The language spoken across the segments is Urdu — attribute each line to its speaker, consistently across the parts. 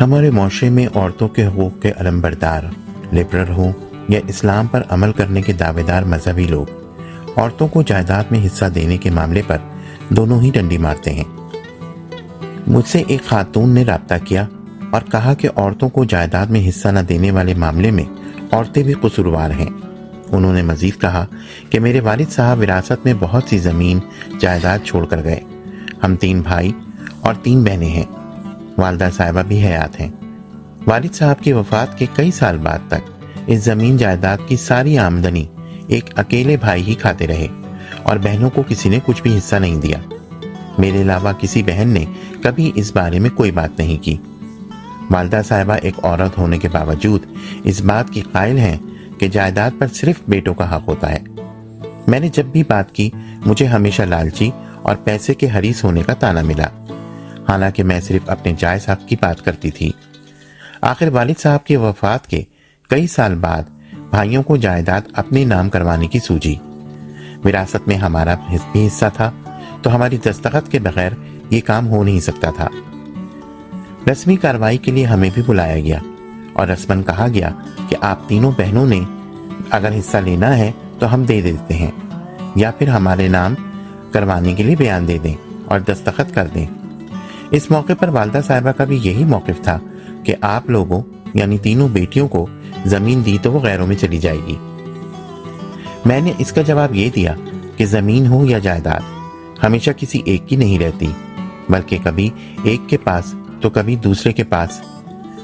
Speaker 1: ہمارے معاشرے میں عورتوں کے حقوق کے علمبردار، لبرل ہوں یا اسلام پر عمل کرنے کے دعوے دار مذہبی لوگ، عورتوں کو جائیداد میں حصہ دینے کے معاملے پر دونوں ہی ڈنڈی مارتے ہیں۔ مجھ سے ایک خاتون نے رابطہ کیا اور کہا کہ عورتوں کو جائیداد میں حصہ نہ دینے والے معاملے میں عورتیں بھی قصوروار ہیں۔ انہوں نے مزید کہا کہ میرے والد صاحب وراثت میں بہت سی زمین جائیداد چھوڑ کر گئے۔ ہم 3 بھائی اور 3 بہنیں ہیں۔ والدہ صاحبہ بھی حیات ہیں۔ والد صاحب کی وفات کے کئی سال بعد تک اس زمین جائیداد کی ساری آمدنی ایک اکیلے بھائی ہی کھاتے رہے اور بہنوں کو کسی نے کچھ بھی حصہ نہیں دیا۔ میرے علاوہ کسی بہن نے کبھی اس بارے میں کوئی بات نہیں کی۔ والدہ صاحبہ ایک عورت ہونے کے باوجود اس بات کی قائل ہیں کہ جائیداد پر صرف بیٹوں کا حق ہوتا ہے۔ میں نے جب بھی بات کی مجھے ہمیشہ لالچی اور پیسے کے حریص ہونے کا طعنہ ملا، حالانکہ میں صرف اپنے جائز حق کی بات کرتی تھی۔ آخر والد صاحب کی وفات کے کئی سال بعد بھائیوں کو جائیداد اپنے نام کروانے کی سوجی۔ وراثت میں ہمارا بھی حصہ تھا تو ہماری دستخط کے بغیر یہ کام ہو نہیں سکتا تھا۔ رسمی کارروائی کے لیے ہمیں بھی بلایا گیا اور رسماً کہا گیا کہ آپ تینوں بہنوں نے اگر حصہ لینا ہے تو ہم دے دیتے ہیں، یا پھر ہمارے نام کروانے کے لیے بیان دے دیں اور دستخط کر دیں۔ اس موقع پر والدہ صاحبہ کا بھی یہی موقف تھا کہ آپ لوگوں یعنی تینوں بیٹیوں کو زمین دی تو وہ غیروں میں چلی جائے گی۔ میں نے اس کا جواب یہ دیا کہ زمین ہو یا جائیداد ہمیشہ کسی ایک کی نہیں رہتی، بلکہ کبھی ایک کے پاس تو کبھی دوسرے کے پاس،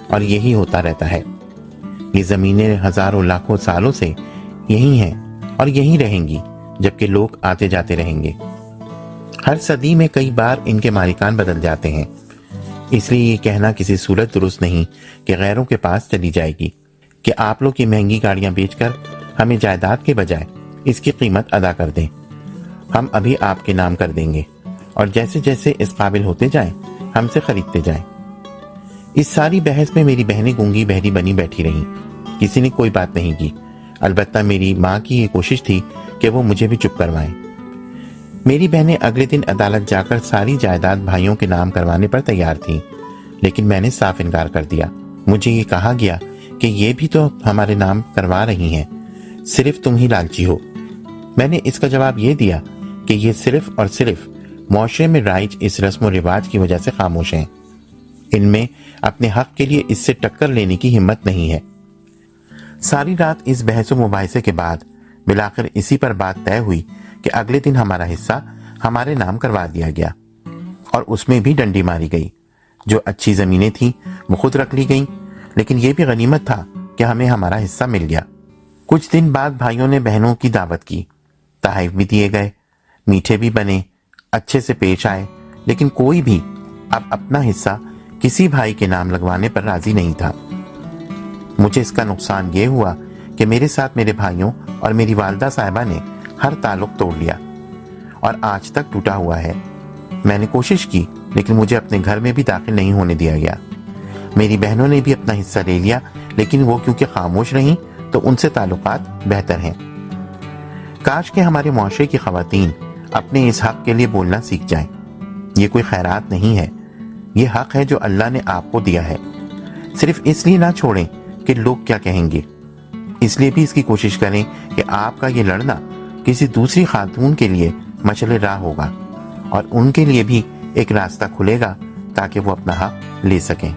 Speaker 1: اور یہی ہوتا رہتا ہے۔ یہ زمینیں ہزاروں لاکھوں سالوں سے یہی ہیں اور یہی رہیں گی جبکہ لوگ آتے جاتے رہیں گے۔ ہر صدی میں کئی بار ان کے مالکان بدل جاتے ہیں، اس لیے یہ کہنا کسی صورت درست نہیں کہ غیروں کے پاس چلی جائے گی کہ آپ لوگ یہ مہنگی گاڑیاں بیچ کر ہمیں جائیداد کے بجائے اس کی قیمت ادا کر دیں۔ ہم ابھی آپ کے نام کر دیں گے اور جیسے جیسے اس قابل ہوتے جائیں ہم سے خریدتے جائیں۔ اس ساری بحث میں میری بہنیں گونگی بہری بنی بیٹھی رہیں، کسی نے کوئی بات نہیں کی۔ البتہ میری ماں کی یہ کوشش تھی کہ وہ مجھے بھی چپ کروائیں۔ میری بہنیں اگلے دن عدالت جا کر ساری جائیداد بھائیوں کے نام کروانے پر تیار تھیں، لیکن میں نے صاف انکار کر دیا۔ مجھے یہ کہا گیا کہ یہ بھی تو ہمارے نام کروا رہی ہیں، صرف تم ہی لالچی ہو۔ میں نے اس کا جواب یہ دیا کہ یہ صرف اور صرف معاشرے میں رائج اس رسم و رواج کی وجہ سے خاموش ہیں، ان میں اپنے حق کے لیے اس سے ٹکر لینے کی ہمت نہیں ہے۔ ساری رات اس بحث و مباحثے کے بعد بالآخر اسی پر بات طے ہوئی کہ اگلے دن ہمارا حصہ ہمارے نام کروا دیا گیا اور اس میں بھی ڈنڈی ماری گئی۔ جو اچھی زمینیں تھیں وہ خود رکھ لی گئیں، لیکن یہ بھی غنیمت تھا کہ ہمیں ہمارا حصہ مل گیا۔ کچھ دن بعد بھائیوں نے بہنوں کی دعوت کی، تحائف بھی دیے گئے، میٹھے بھی بنے، اچھے سے پیش آئے، لیکن کوئی بھی اب اپنا حصہ کسی بھائی کے نام لگوانے پر راضی نہیں تھا۔ مجھے اس کا نقصان یہ ہوا کہ میرے ساتھ میرے بھائیوں اور میری والدہ صاحبہ نے ہر تعلق توڑ لیا اور آج تک ٹوٹا ہوا ہے۔ میں نے کوشش کی لیکن مجھے اپنے گھر میں بھی داخل نہیں ہونے دیا گیا۔ میری بہنوں نے بھی اپنا حصہ لے لیا، لیکن وہ کیونکہ خاموش رہیں تو ان سے تعلقات بہتر ہیں۔ کاش کہ ہمارے معاشرے کی خواتین اپنے اس حق کے لیے بولنا سیکھ جائیں۔ یہ کوئی خیرات نہیں ہے، یہ حق ہے جو اللہ نے آپ کو دیا ہے۔ صرف اس لیے نہ چھوڑیں کہ لوگ کیا کہیں گے، اس لیے بھی اس کی کوشش کریں کہ آپ کا یہ لڑنا کسی دوسری خاتون کے لیے مشعل راہ ہوگا اور ان کے لیے بھی ایک راستہ کھلے گا تاکہ وہ اپنا حق لے سکیں۔